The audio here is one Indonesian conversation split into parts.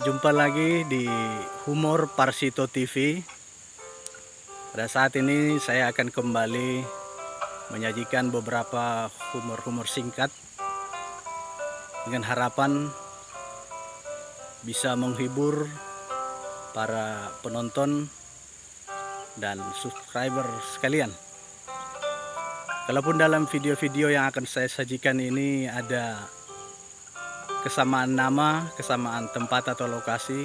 Jumpa lagi di Humor Parsito TV. Pada saat ini saya akan kembali menyajikan beberapa humor-humor singkat dengan harapan bisa menghibur para penonton dan subscriber sekalian. Kalaupun dalam video-video yang akan saya sajikan ini ada kesamaan nama, kesamaan tempat atau lokasi,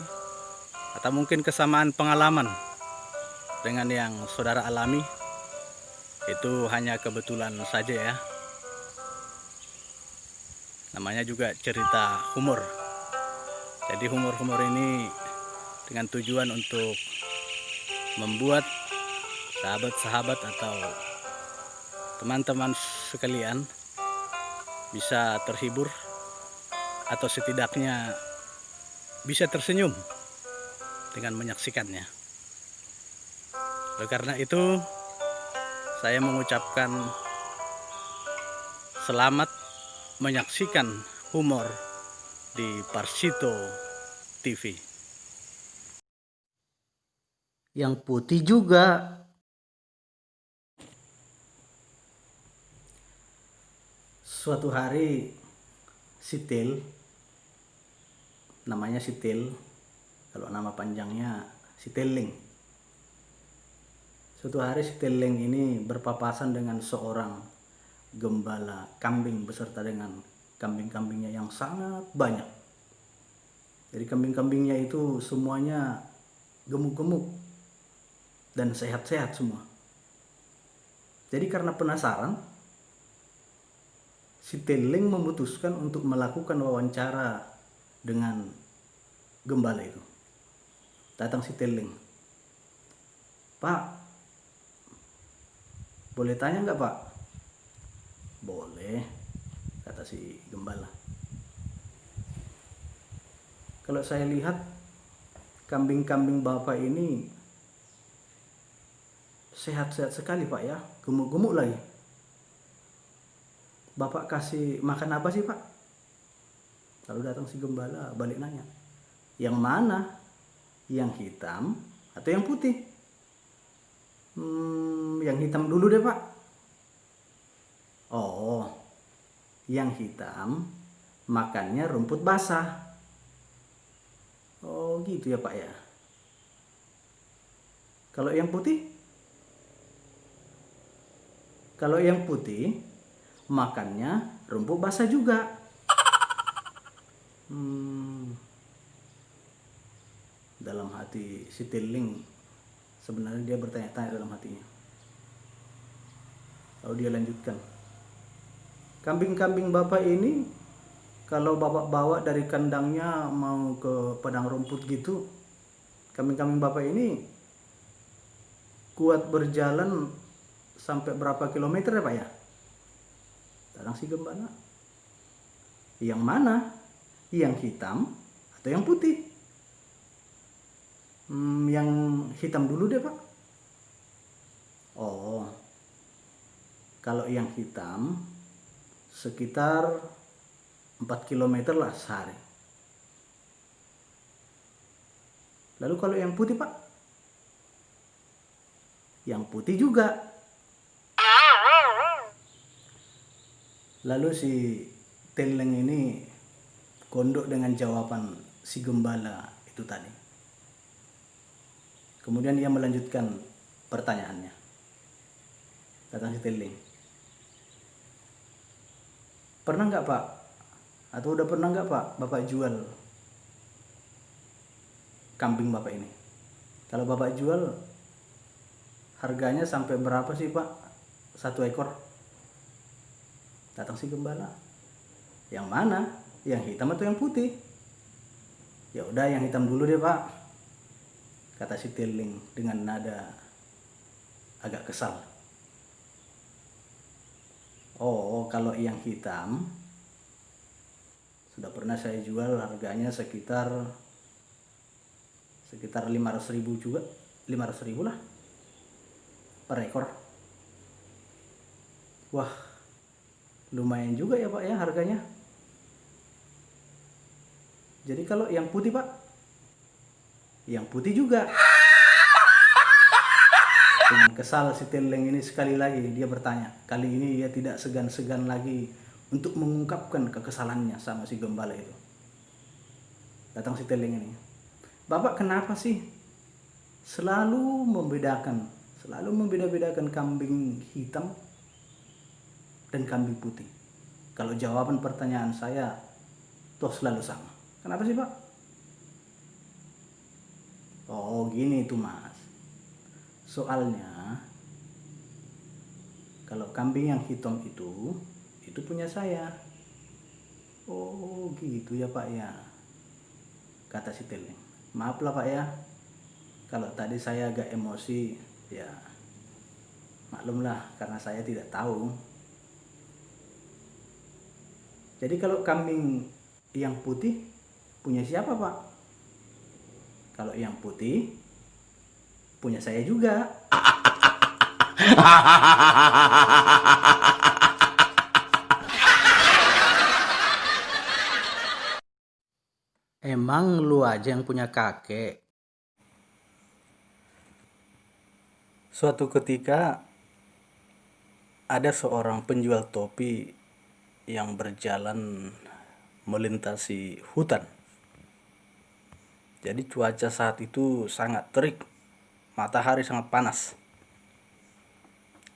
atau mungkin kesamaan pengalaman dengan yang saudara alami, itu hanya kebetulan saja ya. Namanya juga cerita humor. Jadi humor-humor ini dengan tujuan untuk membuat sahabat-sahabat atau teman-teman sekalian bisa terhibur atau setidaknya bisa tersenyum dengan menyaksikannya. Oleh karena itu, saya mengucapkan selamat menyaksikan humor di Parsito TV. Yang putih juga. Suatu hari Sitil, namanya Sitil, kalau nama panjangnya Sitiling. Suatu hari Sitiling ini berpapasan dengan seorang gembala kambing beserta dengan kambing-kambingnya yang sangat banyak. Jadi kambing-kambingnya itu semuanya gemuk-gemuk dan sehat-sehat semua. Jadi karena penasaran, Sitiling memutuskan untuk melakukan wawancara dengan gembala itu. Datang Sitiling, "Pak, boleh tanya nggak Pak?" "Boleh," kata si gembala. "Kalau saya lihat kambing-kambing Bapak ini sehat-sehat sekali Pak ya, gemuk-gemuk lagi. Bapak kasih makan apa sih Pak?" Lalu datang si gembala balik nanya, "Yang mana? Yang hitam atau yang putih?" Yang hitam dulu deh Pak." "Oh, yang hitam makannya rumput basah." "Oh gitu ya Pak ya. Kalau yang putih?" "Kalau yang putih makannya rumput basah juga." Dalam hati si Tiling, sebenarnya dia bertanya-tanya dalam hatinya. Lalu dia lanjutkan, "Kambing-kambing Bapak ini kalau Bapak bawa dari kandangnya mau ke padang rumput gitu, kambing-kambing Bapak ini kuat berjalan sampai berapa kilometer ya Pak ya?" Datang si gembala, "Yang mana? Yang hitam atau yang putih?" Yang hitam dulu deh Pak." "Oh, kalau yang hitam sekitar 4 kilometer lah sehari." "Lalu kalau yang putih Pak?" "Yang putih juga." Lalu si Tiling ini gondok dengan jawaban si gembala itu tadi. Kemudian dia melanjutkan pertanyaannya. Datang si Tiling, "Pernah nggak Pak? Atau udah pernah nggak Pak Bapak jual kambing Bapak ini? Kalau Bapak jual, harganya sampai berapa sih Pak satu ekor?" Datang si gembala, "Yang mana? Yang hitam atau yang putih?" "Ya udah yang hitam dulu deh Pak," kata si Tiling dengan nada agak kesal. "Oh, kalau yang hitam sudah pernah saya jual, harganya sekitar 500.000 juga, 500.000 lah per ekor." "Wah, lumayan juga ya Pak ya harganya. Jadi kalau yang putih Pak?" yang putih juga. Dengan kesal si Teleng ini sekali lagi dia bertanya. Kali ini dia tidak segan-segan lagi untuk mengungkapkan kekesalannya sama si gembala itu. Datang si Teleng ini. Bapak kenapa sih selalu membeda-bedakan kambing hitam dan kambing putih? Kalau jawaban pertanyaan saya toh selalu sama. Kenapa sih, Pak? Oh, gini itu, Mas. Soalnya kalau kambing yang hitam itu punya saya. Oh, gitu ya, Pak ya. Kata si Teleng. Maaflah, Pak ya. Kalau tadi saya agak emosi, ya maklumlah karena saya tidak tahu. Jadi kalau kambing yang putih punya siapa, Pak? Kalau yang putih punya saya juga. Emang lu aja yang punya kakek? Suatu ketika ada seorang penjual topi yang berjalan melintasi hutan. Jadi cuaca saat itu sangat terik, matahari sangat panas.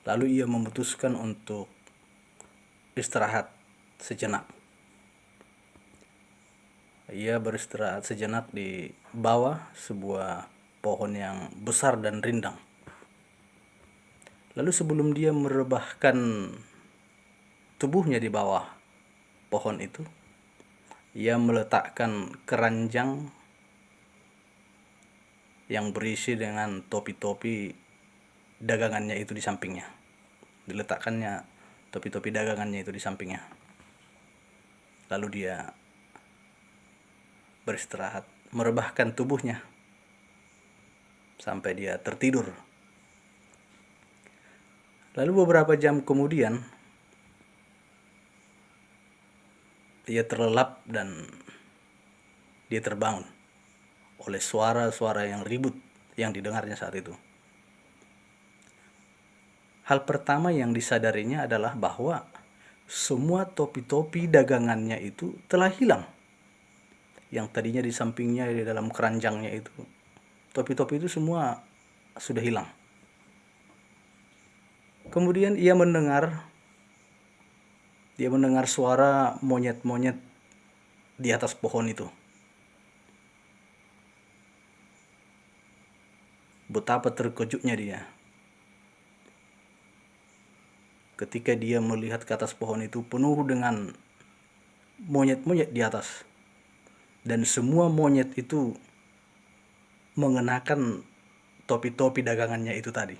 Lalu ia memutuskan untuk istirahat sejenak. Ia beristirahat sejenak di bawah sebuah pohon yang besar dan rindang. Lalu sebelum dia merebahkan tubuhnya di bawah pohon itu, ia meletakkan keranjang yang berisi dengan topi-topi dagangannya itu di sampingnya. Diletakkannya topi-topi dagangannya itu di sampingnya. Lalu dia beristirahat, merebahkan tubuhnya sampai dia tertidur. Lalu beberapa jam kemudian dia terlelap dan dia terbangun oleh suara-suara yang ribut yang didengarnya saat itu. Hal pertama yang disadarinya adalah bahwa semua topi-topi dagangannya itu telah hilang. Yang tadinya di sampingnya, di dalam keranjangnya itu, topi-topi itu semua sudah hilang. Kemudian ia mendengar suara monyet-monyet di atas pohon itu. Betapa terkejutnya dia ketika dia melihat ke atas pohon itu penuh dengan monyet-monyet di atas. Dan semua monyet itu mengenakan topi-topi dagangannya itu tadi.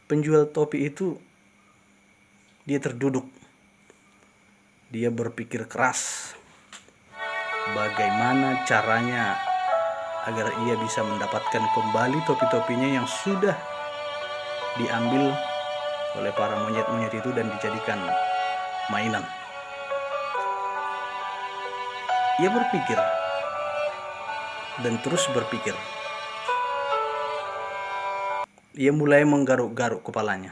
Penjual topi itu, dia terduduk. Dia berpikir keras bagaimana caranya agar ia bisa mendapatkan kembali topi-topinya yang sudah diambil oleh para monyet-monyet itu dan dijadikan mainan. Ia berpikir dan terus berpikir. Ia mulai menggaruk-garuk kepalanya.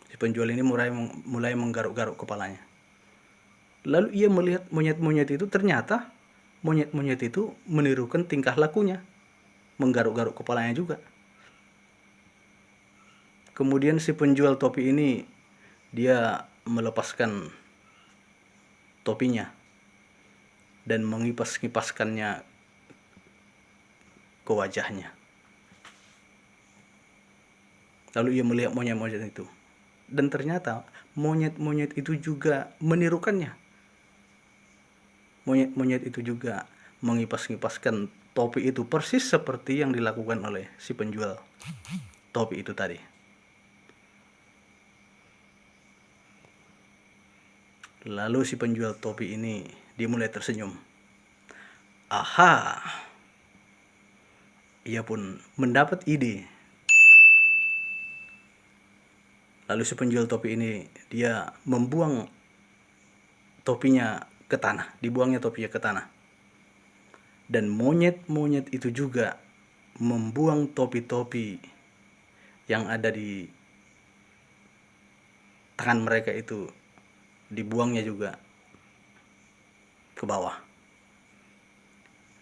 Si penjual ini mulai menggaruk-garuk kepalanya. Lalu ia melihat monyet-monyet itu, ternyata monyet-monyet itu menirukan tingkah lakunya, menggaruk-garuk kepalanya juga. Kemudian si penjual topi ini, dia melepaskan topinya dan mengipas-ngipaskannya ke wajahnya. Lalu ia melihat monyet-monyet itu, dan ternyata monyet-monyet itu juga menirukannya. Monyet-monyet itu juga mengipas-ngipaskan topi itu persis seperti yang dilakukan oleh si penjual topi itu tadi. Lalu si penjual topi ini, dia mulai tersenyum. Aha, ia pun mendapat ide. Lalu si penjual topi ini, dia membuang topinya ke tanah, dibuangnya topinya ke tanah. Dan monyet-monyet itu juga membuang topi-topi yang ada di tangan mereka itu, dibuangnya juga ke bawah.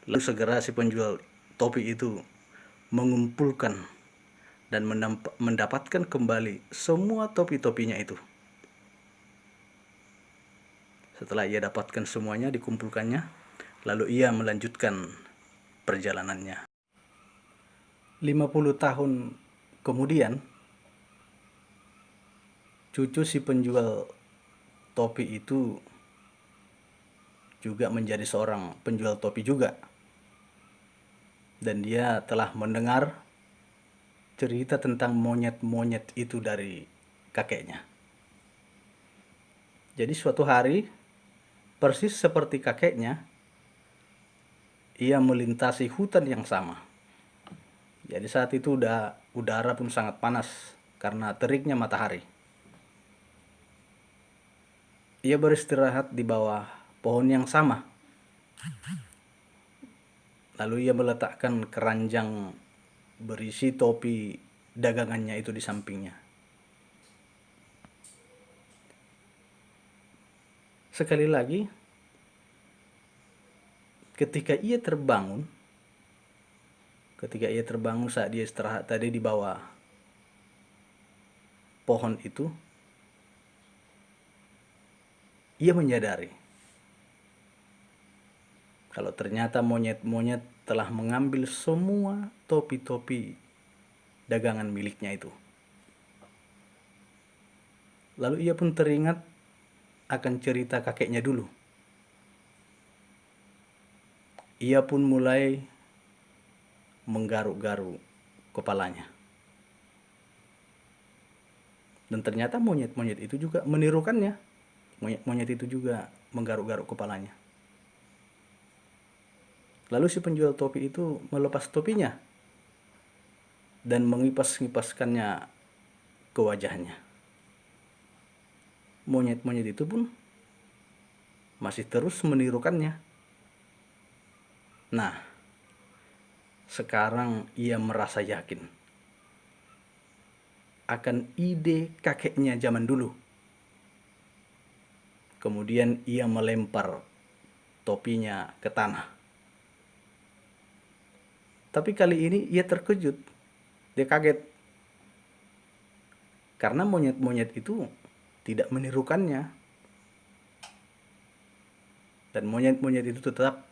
Lalu segera si penjual topi itu mengumpulkan dan mendapatkan kembali semua topi-topinya itu. Setelah ia dapatkan semuanya, dikumpulkannya, lalu ia melanjutkan perjalanannya. 50 tahun kemudian, cucu si penjual topi itu juga menjadi seorang penjual topi juga. Dan dia telah mendengar cerita tentang monyet-monyet itu dari kakeknya. Jadi suatu hari, persis seperti kakeknya, ia melintasi hutan yang sama. Jadi saat itu udara pun sangat panas karena teriknya matahari. Ia beristirahat di bawah pohon yang sama. Lalu ia meletakkan keranjang berisi topi dagangannya itu di sampingnya. Sekali lagi, ketika ia terbangun saat dia istirahat tadi di bawah pohon itu, ia menyadari kalau ternyata monyet-monyet telah mengambil semua topi-topi dagangan miliknya itu. Lalu ia pun teringat akan cerita kakeknya dulu. Ia pun mulai menggaruk-garuk kepalanya. Dan ternyata monyet-monyet itu juga menirukannya. Monyet-monyet itu juga menggaruk-garuk kepalanya. Lalu si penjual topi itu melepas topinya dan mengipas-ngipaskannya ke wajahnya. Monyet-monyet itu pun masih terus menirukannya. Nah, sekarang ia merasa yakin akan ide kakeknya zaman dulu. Kemudian ia melempar topinya ke tanah. Tapi kali ini ia terkejut. Dia kaget. Karena monyet-monyet itu tidak menirukannya. Dan monyet-monyet itu tetap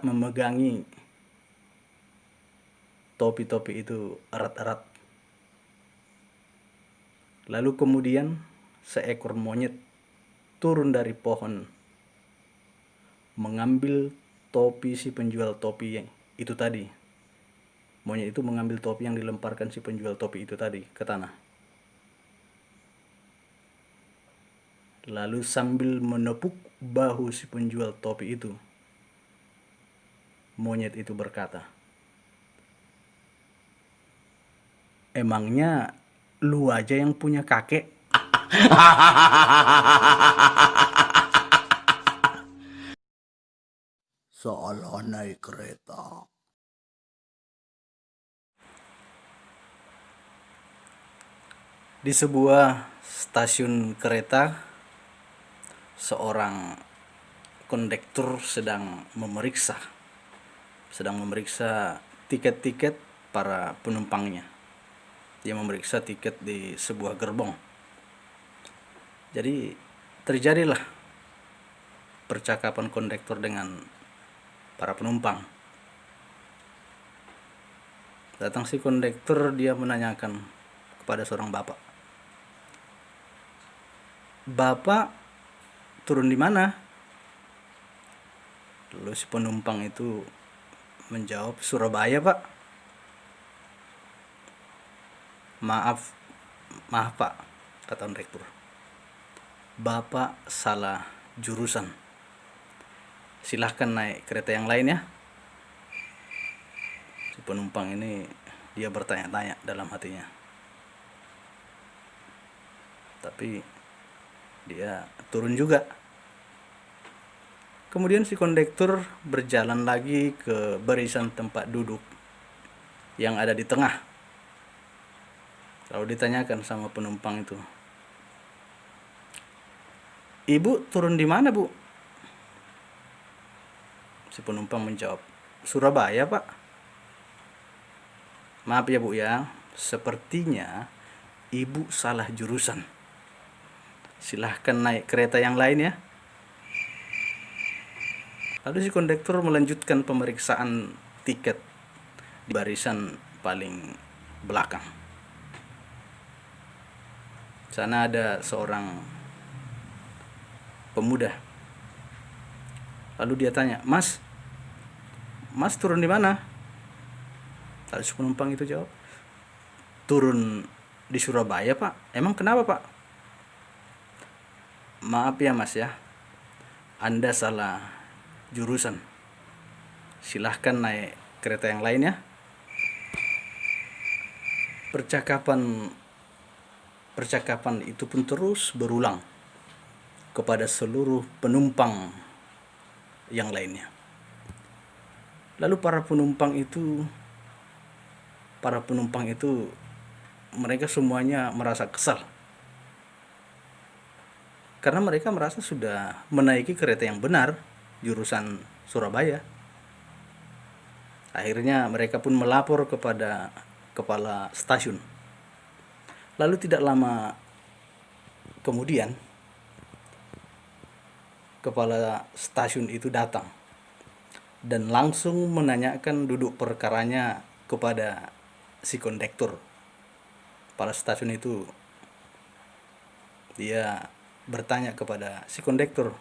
memegangi topi-topi itu erat-erat. Lalu kemudian seekor monyet turun dari pohon, mengambil topi si penjual topi itu tadi. Monyet itu mengambil topi yang dilemparkan si penjual topi itu tadi ke tanah. Lalu sambil menepuk bahu si penjual topi itu, monyet itu berkata, "Emangnya lu aja yang punya kakek?" Seolah naik kereta. Di sebuah stasiun kereta, seorang kondektur sedang memeriksa tiket-tiket para penumpangnya. Dia memeriksa tiket di sebuah gerbong. Jadi terjadilah percakapan kondektur dengan para penumpang. Datang si kondektur, dia menanyakan kepada seorang bapak, "Bapak turun di mana?" Lalu si penumpang itu menjawab, "Surabaya, Pak." Maaf Pak," kata kondektur. "Bapak salah jurusan. Silahkan naik kereta yang lain ya." Si penumpang ini dia bertanya-tanya dalam hatinya. Tapi dia turun juga. Kemudian si kondektur berjalan lagi ke barisan tempat duduk yang ada di tengah. Lalu ditanyakan sama penumpang itu, "Ibu turun di mana, Bu?" Si penumpang menjawab, "Surabaya, Pak." "Maaf ya, Bu ya, sepertinya Ibu salah jurusan. Silahkan naik kereta yang lain ya." Lalu si kondektur melanjutkan pemeriksaan tiket di barisan paling belakang. Sana ada seorang pemuda. Lalu dia tanya, Mas turun di mana?" Lalu si penumpang itu jawab, "Turun di Surabaya, Pak." "Emang kenapa, Pak?" "Maaf ya Mas ya, Anda salah jurusan. Silahkan naik kereta yang lain ya." Percakapan itu pun terus berulang kepada seluruh penumpang yang lainnya. Lalu para penumpang itu mereka semuanya merasa kesal karena mereka merasa sudah menaiki kereta yang benar, jurusan Surabaya. Akhirnya mereka pun melapor kepada kepala stasiun. Lalu tidak lama kemudian kepala stasiun itu datang dan langsung menanyakan duduk perkaranya kepada si kondektur. Kepala stasiun itu dia bertanya kepada si kondektur,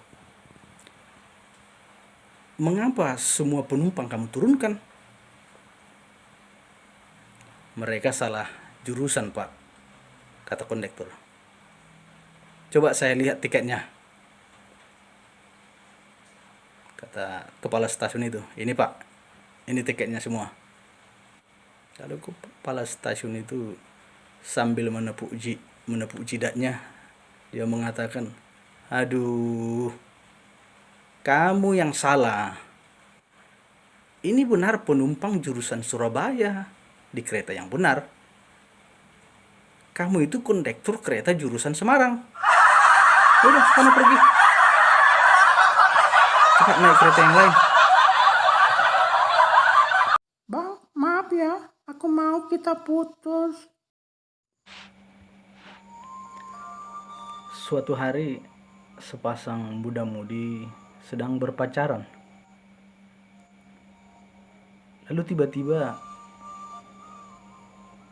"Mengapa semua penumpang kamu turunkan?" "Mereka salah jurusan, Pak," kata kondektur. "Coba saya lihat tiketnya," kata kepala stasiun itu. "Ini Pak, ini tiketnya semua." Lalu kepala stasiun itu sambil menepuk jidatnya, dia mengatakan, "Aduh, kamu yang salah. Ini benar penumpang jurusan Surabaya di kereta yang benar. Kamu itu kondektur kereta jurusan Semarang. Udah, kamu pergi. Cepat naik kereta yang lain." "Bang, maaf ya, aku mau kita putus." Suatu hari, sepasang muda-mudi sedang berpacaran. Lalu tiba-tiba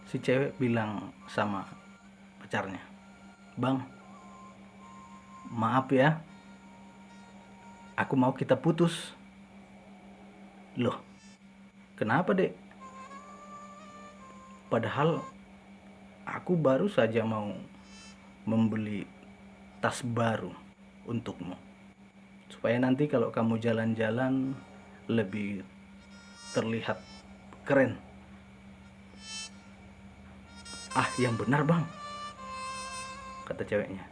si cewek bilang sama pacarnya, "Bang, maaf ya, aku mau kita putus." "Loh, kenapa, Dek? Padahal aku baru saja mau membeli tas baru untukmu, supaya nanti kalau kamu jalan-jalan lebih terlihat keren." "Ah, yang benar Bang," kata ceweknya.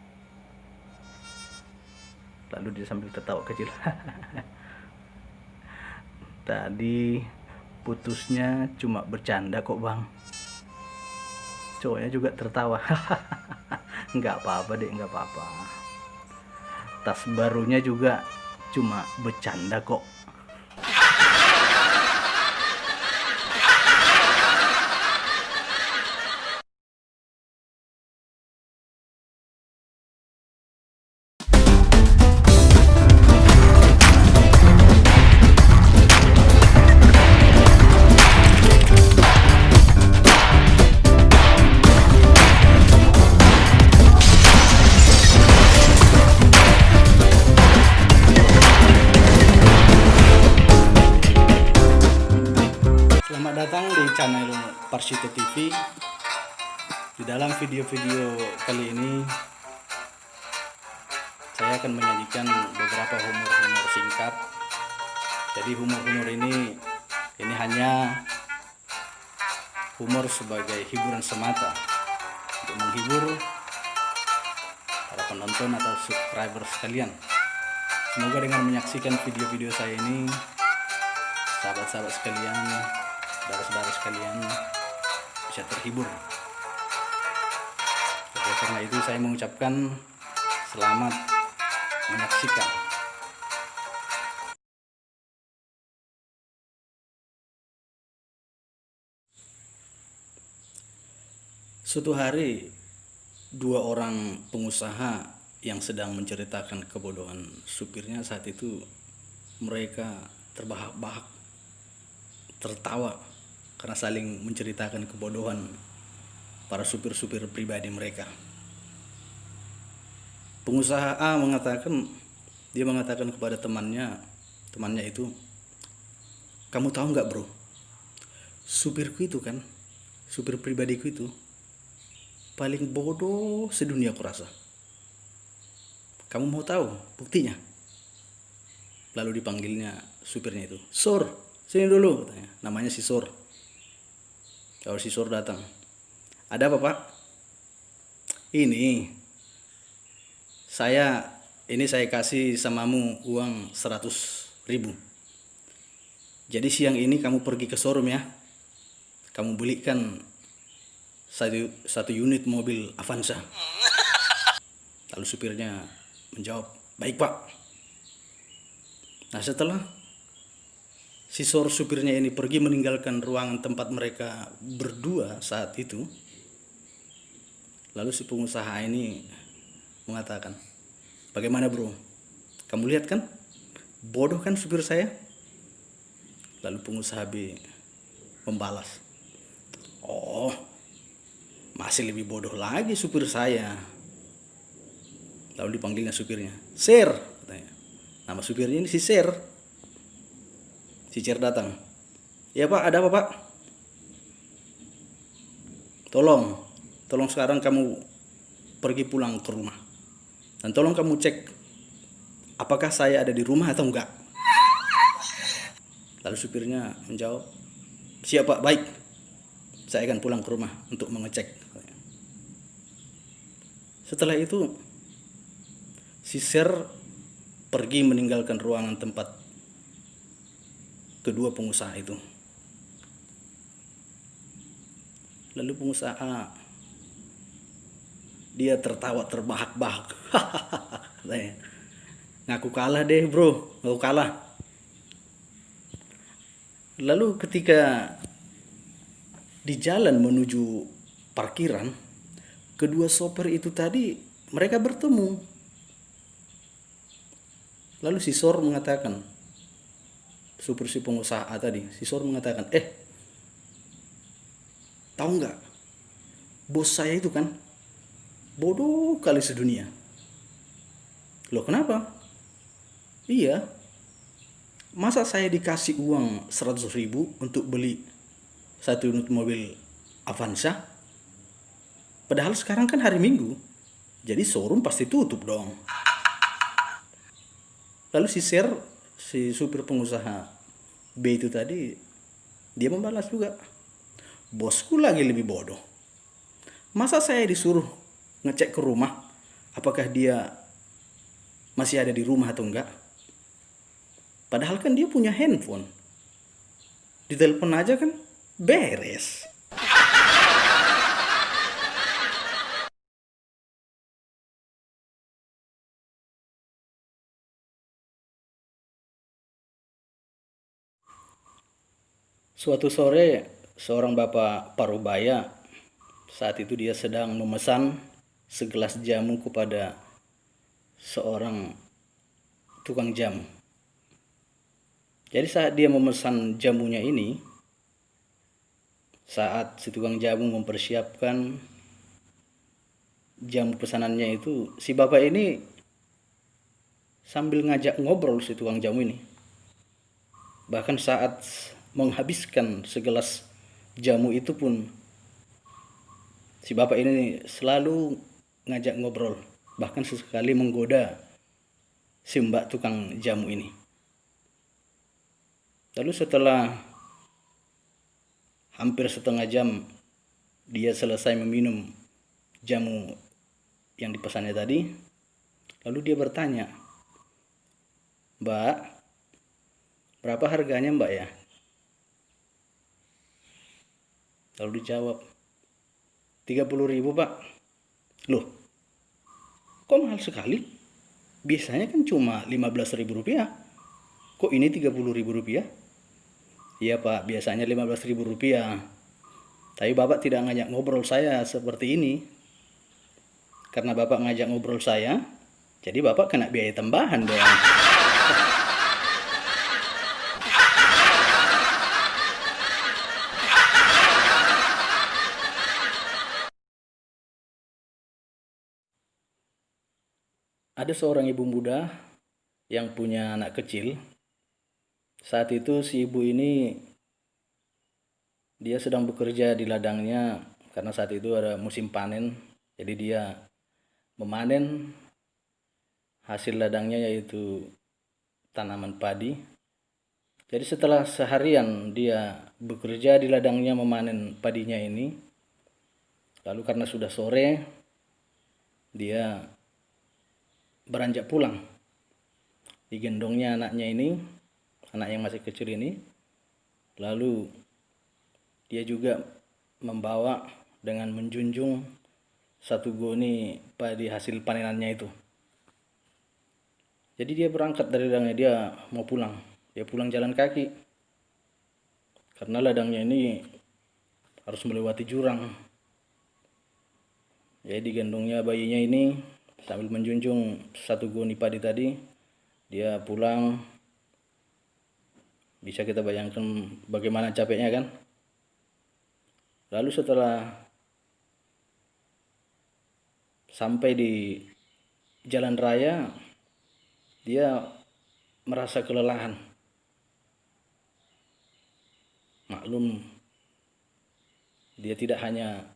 Lalu dia sambil tertawa kecil, "Tadi putusnya cuma bercanda kok Bang." Cowoknya juga tertawa, "Nggak apa-apa Dek, nggak apa-apa. Tas barunya juga cuma bercanda kok." Selamat datang di channel Parsito TV. Di dalam video-video kali ini saya akan menyajikan beberapa humor-humor singkat. Jadi humor-humor ini hanya humor sebagai hiburan semata untuk menghibur para penonton atau subscriber sekalian. Semoga dengan menyaksikan video-video saya ini, sahabat-sahabat sekalian, saudara-saudara sekalian bisa terhibur. Oleh karena itu saya mengucapkan selamat menyaksikan. Suatu hari, dua orang pengusaha yang sedang menceritakan kebodohan supirnya saat itu, mereka terbahak-bahak, tertawa karena saling menceritakan kebodohan para supir-supir pribadi mereka. Pengusaha A mengatakan kepada temannya itu, kamu tahu nggak bro, supirku itu kan, supir pribadiku itu paling bodoh sedunia kurasa. Kamu mau tahu buktinya? Lalu dipanggilnya supirnya itu, Sur, sini dulu, katanya. Namanya si Sur. Kalau si Sur datang, ada apa pak? Ini saya kasih samamu uang 100.000. Jadi siang ini kamu pergi ke showroom ya. Kamu belikan satu unit mobil Avanza. Lalu supirnya menjawab, baik pak. Nah setelah si supirnya ini pergi meninggalkan ruangan tempat mereka berdua saat itu, lalu si pengusaha ini mengatakan, bagaimana bro, kamu lihat kan, bodoh kan supir saya? Lalu pengusaha B membalas, oh masih lebih bodoh lagi supir saya. Lalu dipanggilnya supirnya, Sir, katanya. Nama supirnya ini si Sir. Si Sir datang, ya pak, ada apa pak? Tolong sekarang kamu pergi pulang ke rumah dan tolong kamu cek apakah saya ada di rumah atau enggak. Lalu supirnya menjawab, siap pak, baik, saya akan pulang ke rumah untuk mengecek. Setelah itu si Sir pergi meninggalkan ruangan tempat kedua pengusaha itu. Lalu pengusaha A, dia tertawa terbahak-bahak. Ngaku kalah deh bro, ngaku kalah. Lalu ketika di jalan menuju parkiran, kedua sopir itu tadi mereka bertemu. Lalu si Sor mengatakan, supir si pengusaha A tadi, si Sor mengatakan, tahu nggak, bos saya itu kan bodoh kali sedunia. Loh kenapa? Iya, masa saya dikasih uang 100.000 untuk beli satu unit mobil Avanza? Padahal sekarang kan hari Minggu, jadi showroom pasti tutup dong. Lalu si supir pengusaha B itu tadi, dia membalas juga, bosku lagi lebih bodoh. Masa saya disuruh ngecek ke rumah apakah dia masih ada di rumah atau enggak? Padahal kan dia punya handphone, ditelepon aja kan beres. Suatu sore, seorang bapak parubaya, saat itu dia sedang memesan segelas jamu kepada seorang tukang jamu. Jadi saat dia memesan jamunya ini, saat si tukang jamu mempersiapkan jamu pesanannya itu, si bapak ini sambil ngajak ngobrol si tukang jamu ini. Bahkan saat menghabiskan segelas jamu itu pun si bapak ini selalu ngajak ngobrol, bahkan sesekali menggoda si mbak tukang jamu ini. Lalu setelah hampir setengah jam dia selesai meminum jamu yang dipesannya tadi, lalu dia bertanya, Mbak, berapa harganya Mbak ya? Lalu dijawab, 30.000 Pak. Loh, kok mahal sekali? Biasanya kan cuma 15.000 rupiah. Kok ini 30.000 rupiah? Iya Pak, biasanya 15.000 rupiah. Tapi Bapak tidak ngajak ngobrol saya seperti ini. Karena Bapak ngajak ngobrol saya, jadi Bapak kena biaya tambahan dong. Ada seorang ibu muda yang punya anak kecil. Saat itu si ibu ini dia sedang bekerja di ladangnya karena saat itu ada musim panen. Jadi dia memanen hasil ladangnya yaitu tanaman padi. Jadi setelah seharian dia bekerja di ladangnya memanen padinya ini, lalu karena sudah sore dia beranjak pulang. Digendongnya anaknya ini, anak yang masih kecil ini. Lalu dia juga membawa dengan menjunjung satu goni padi hasil panenannya itu. Jadi dia berangkat dari ladangnya, dia mau pulang. Dia pulang jalan kaki. Karena ladangnya ini harus melewati jurang. Jadi digendongnya bayinya ini sambil menjunjung satu goni padi tadi, dia pulang. Bisa kita bayangkan bagaimana capeknya kan. Lalu setelah sampai di jalan raya, dia merasa kelelahan. Maklum, dia tidak hanya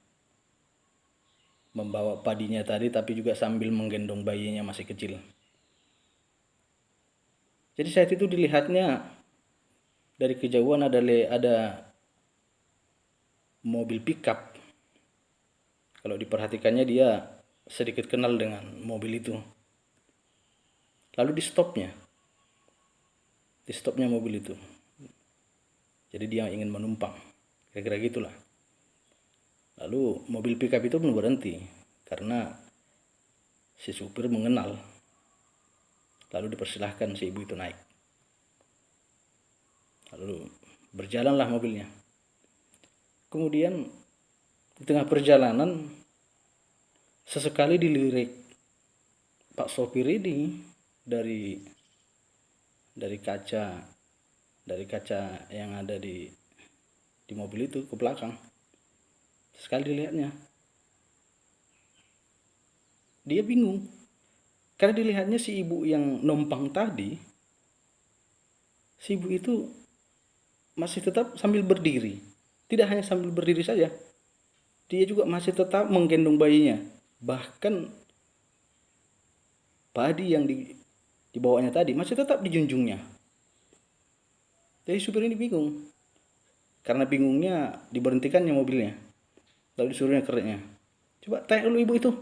membawa padinya tadi, tapi juga sambil menggendong bayinya masih kecil. Jadi saat itu dilihatnya dari kejauhan ada mobil pickup. Kalau diperhatikannya dia sedikit kenal dengan mobil itu. Lalu di stopnya mobil itu. Jadi dia ingin menumpang, kira-kira gitulah. Lalu mobil pickup itu pun berhenti karena si supir mengenal. Lalu dipersilahkan si ibu itu naik. Lalu berjalanlah mobilnya. Kemudian di tengah perjalanan sesekali dilirik Pak sopir ini dari kaca yang ada di mobil itu ke belakang. Sekali dilihatnya, dia bingung karena dilihatnya si ibu yang numpang tadi, si ibu itu masih tetap sambil berdiri. Tidak hanya sambil berdiri saja, dia juga masih tetap menggendong bayinya. Bahkan padi yang dibawanya tadi masih tetap dijunjungnya. Jadi supir ini bingung. Karena bingungnya diberhentikannya mobilnya. Lalu disuruhnya keretnya, coba tanya dulu ibu itu.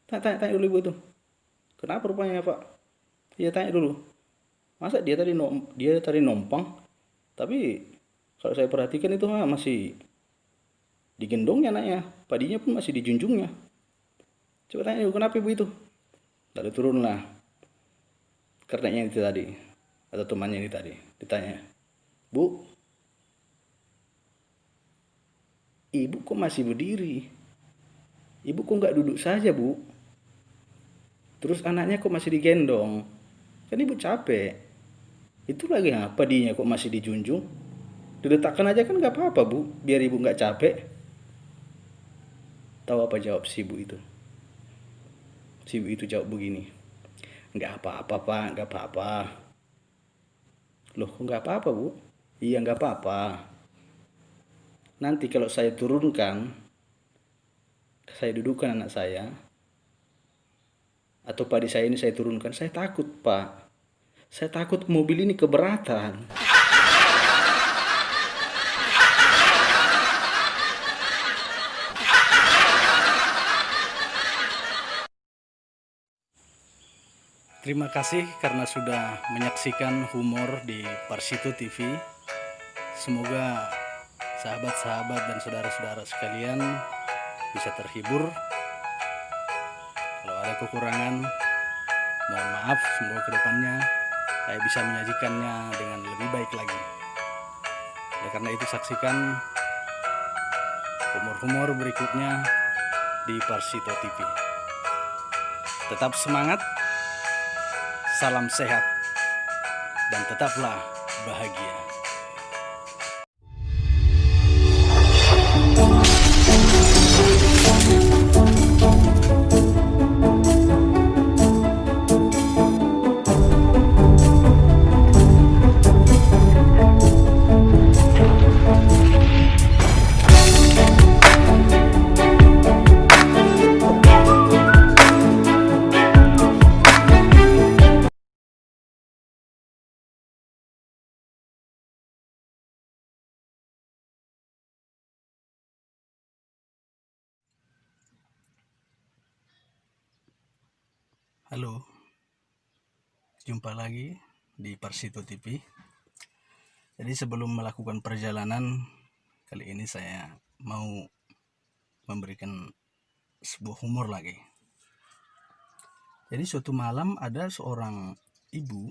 Tanya dulu ibu itu. Kenapa rupanya Pak? Iya tanya dulu. Masa dia tadi numpang, tapi kalau saya perhatikan itu masih digendongnya anaknya, padinya pun masih dijunjungnya. Coba tanya dulu kenapa ibu itu. Lalu turunlah keretnya itu tadi, atau temannya ini tadi, ditanya, Bu, ibu kok masih berdiri? Ibu kok nggak duduk saja, Bu? Terus anaknya kok masih digendong? Kan ibu capek. Itu lagi apa dinya kok masih dijunjung? Diletakkan aja kan nggak apa-apa, Bu, biar ibu nggak capek. Tahu apa jawab si ibu itu? Si ibu itu jawab begini, nggak apa-apa Pak, nggak apa-apa. Loh, kok nggak apa-apa Bu? Iya nggak apa-apa. Nanti kalau saya turunkan, saya dudukkan anak saya, atau padi saya ini saya turunkan, saya takut Pak. Saya takut mobil ini keberatan. Terima kasih karena sudah menyaksikan humor di Parsito TV. Semoga sahabat-sahabat dan saudara-saudara sekalian bisa terhibur. Kalau ada kekurangan, mohon maaf. Semoga kedepannya saya bisa menyajikannya dengan lebih baik lagi. Oleh karena itu, saksikan humor-humor berikutnya di Parsito TV. Tetap semangat, salam sehat, dan tetaplah bahagia. Halo, jumpa lagi di Parsito TV. Jadi sebelum melakukan perjalanan, kali ini saya mau memberikan sebuah humor lagi. Jadi suatu malam ada seorang ibu.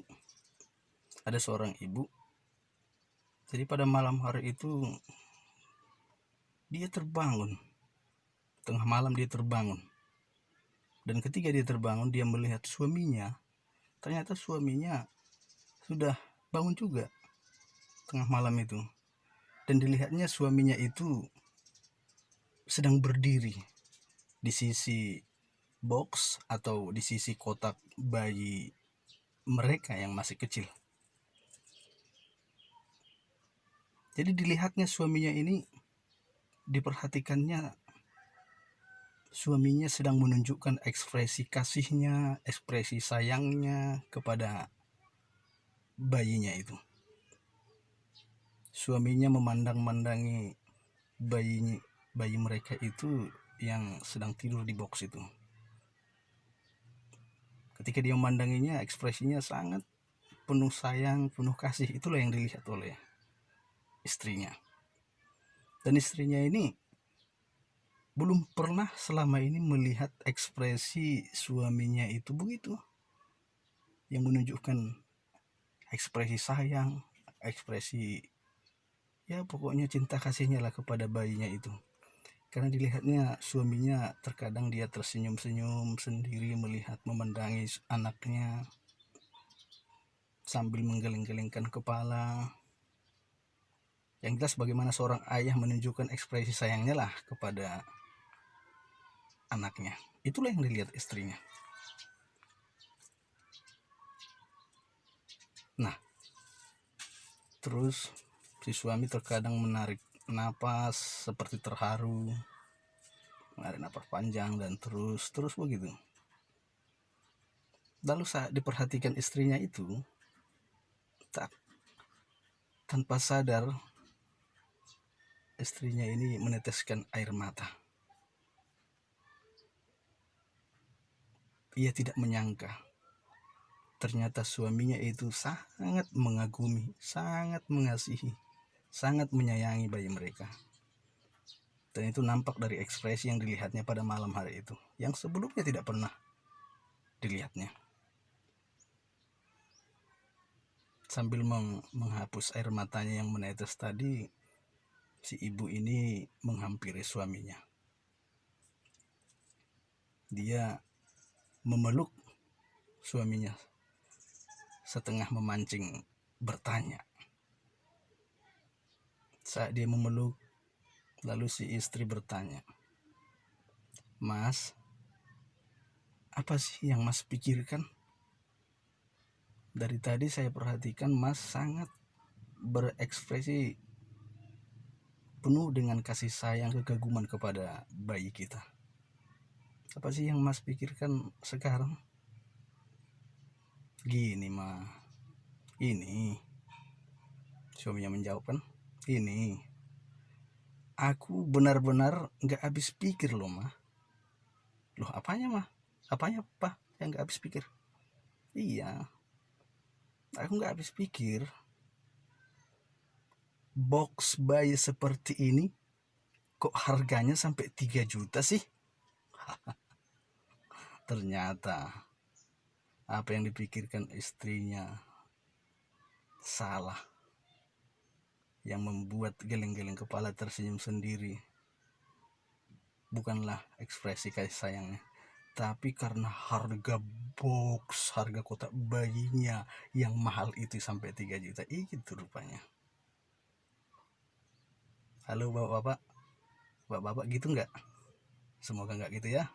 Jadi pada malam hari itu dia terbangun. Tengah malam dia terbangun. Dan ketika dia terbangun, dia melihat suaminya. Ternyata suaminya sudah bangun juga tengah malam itu. Dan dilihatnya suaminya itu sedang berdiri di sisi box atau di sisi kotak bayi mereka yang masih kecil. Jadi dilihatnya suaminya ini, diperhatikannya suaminya sedang menunjukkan ekspresi kasihnya, ekspresi sayangnya kepada bayinya itu. Suaminya memandang-mandangi bayi mereka itu yang sedang tidur di box itu. Ketika dia memandanginya, ekspresinya sangat penuh sayang, penuh kasih. Itulah yang dilihat oleh istrinya. Dan istrinya ini belum pernah selama ini melihat ekspresi suaminya itu begitu, yang menunjukkan ekspresi sayang, ekspresi ya pokoknya cinta kasihnya lah kepada bayinya itu. Karena dilihatnya suaminya terkadang dia tersenyum-senyum sendiri melihat memandangi anaknya sambil menggeleng-gelengkan kepala. Yang jelas bagaimana seorang ayah menunjukkan ekspresi sayangnya lah kepada anaknya. Itulah yang dilihat istrinya. Nah, terus si suami terkadang menarik napas seperti terharu, menarik napas panjang dan terus begitu. Lalu saat diperhatikan istrinya itu, tanpa sadar istrinya ini meneteskan air mata. Ia tidak menyangka ternyata suaminya itu sangat mengagumi, sangat mengasihi, sangat menyayangi bayi mereka. Dan itu nampak dari ekspresi yang dilihatnya pada malam hari itu, yang sebelumnya tidak pernah dilihatnya. Sambil menghapus air matanya yang menetes tadi, si ibu ini menghampiri suaminya. Dia memeluk suaminya setengah memancing bertanya. Saat dia memeluk, lalu si istri bertanya, "Mas, apa sih yang Mas pikirkan? Dari tadi saya perhatikan Mas sangat berekspresi penuh dengan kasih sayang, kekaguman kepada bayi kita. Apa sih yang Mas pikirkan sekarang?" "Gini mah, ini," suaminya menjawab kan, "ini aku benar-benar gak habis pikir loh mah." "Loh apanya mah? Apanya apa yang gak habis pikir?" Iya, aku nggak habis pikir. Box bayi seperti ini kok harganya sampai 3 juta sih? Ternyata apa yang dipikirkan istrinya salah, yang membuat geleng-geleng kepala tersenyum sendiri bukanlah ekspresi kasih sayangnya, tapi karena harga box, harga kotak bayinya yang mahal itu sampai 3 juta itu rupanya. Halo bapak-bapak, bapak-bapak gitu nggak? Semoga nggak gitu ya.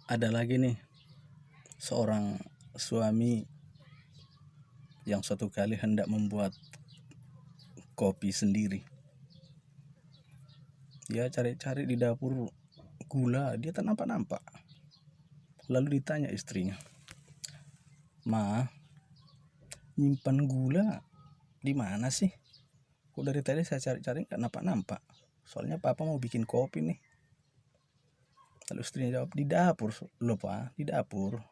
Ada lagi nih, seorang suami yang suatu kali hendak membuat kopi sendiri. Dia cari-cari di dapur gula, dia tak nampak-nampak. Lalu ditanya istrinya, "Ma, nyimpan gula di mana sih? Kok dari tadi saya cari-cari nggak nampak-nampak. Soalnya papa mau bikin kopi nih." Lalu istrinya jawab, "Di dapur." "Loh Pak, di dapur?"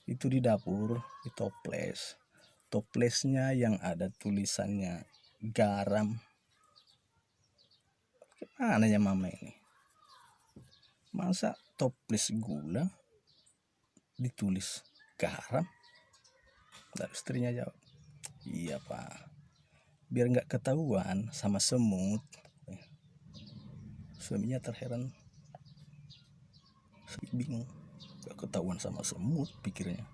"Itu di dapur, di toples. Toplesnya yang ada tulisannya garam." Gimana ya mama ini? Masa toples gula ditulis garam? Lalu istrinya jawab, "Iya Pak, biar nggak ketahuan sama semut." Suaminya terheran, bingung. Gak ketahuan sama semut, pikirnya.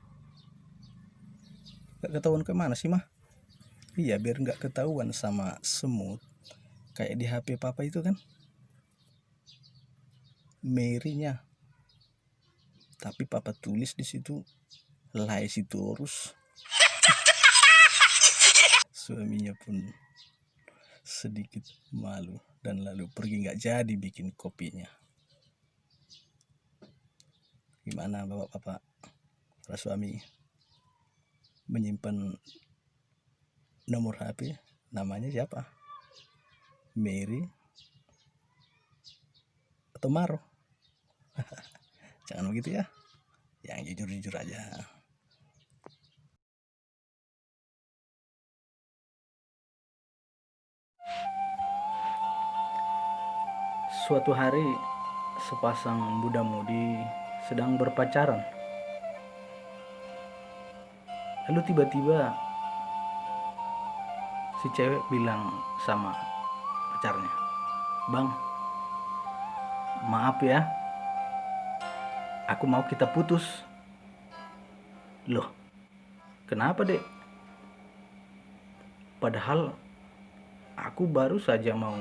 Gak ketahuan kemana sih mah? Iya, biar nggak ketahuan sama semut. Kayak di HP papa itu kan, Mary-nya. Tapi papa tulis di situ Lysitorus. Suaminya pun sedikit malu dan lalu pergi, nggak jadi bikin kopinya. Gimana bapak-bapak, para suami, menyimpan nomor HP namanya siapa? Mary atau Maro? Jangan begitu ya, yang jujur-jujur aja. Suatu hari, sepasang muda-mudi sedang berpacaran. Lalu tiba-tiba si cewek bilang sama pacarnya, "Bang, maaf ya, aku mau kita putus." "Loh, kenapa dek? Padahal aku baru saja mau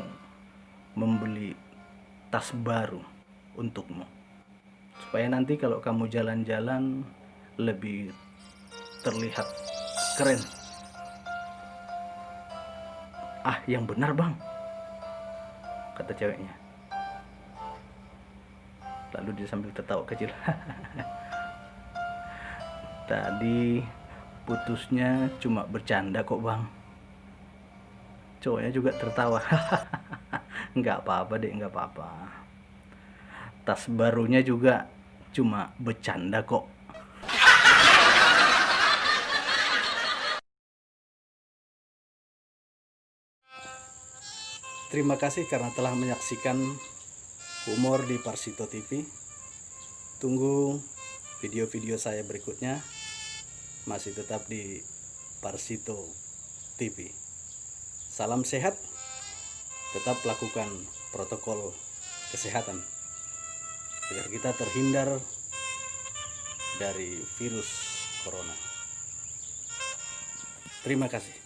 membeli tas baru untukmu, supaya nanti kalau kamu jalan-jalan lebih terlihat keren." "Ah, yang benar bang," kata ceweknya. Lalu dia sambil tertawa kecil, "Tadi putusnya cuma bercanda kok bang." Cowoknya juga tertawa, "Nggak apa-apa deh, nggak apa-apa. Tas barunya juga cuma bercanda kok." Terima kasih karena telah menyaksikan humor di Parsito TV. Tunggu video-video saya berikutnya, masih tetap di Parsito TV. Salam sehat, tetap lakukan protokol kesehatan agar kita terhindar dari virus corona. Terima kasih.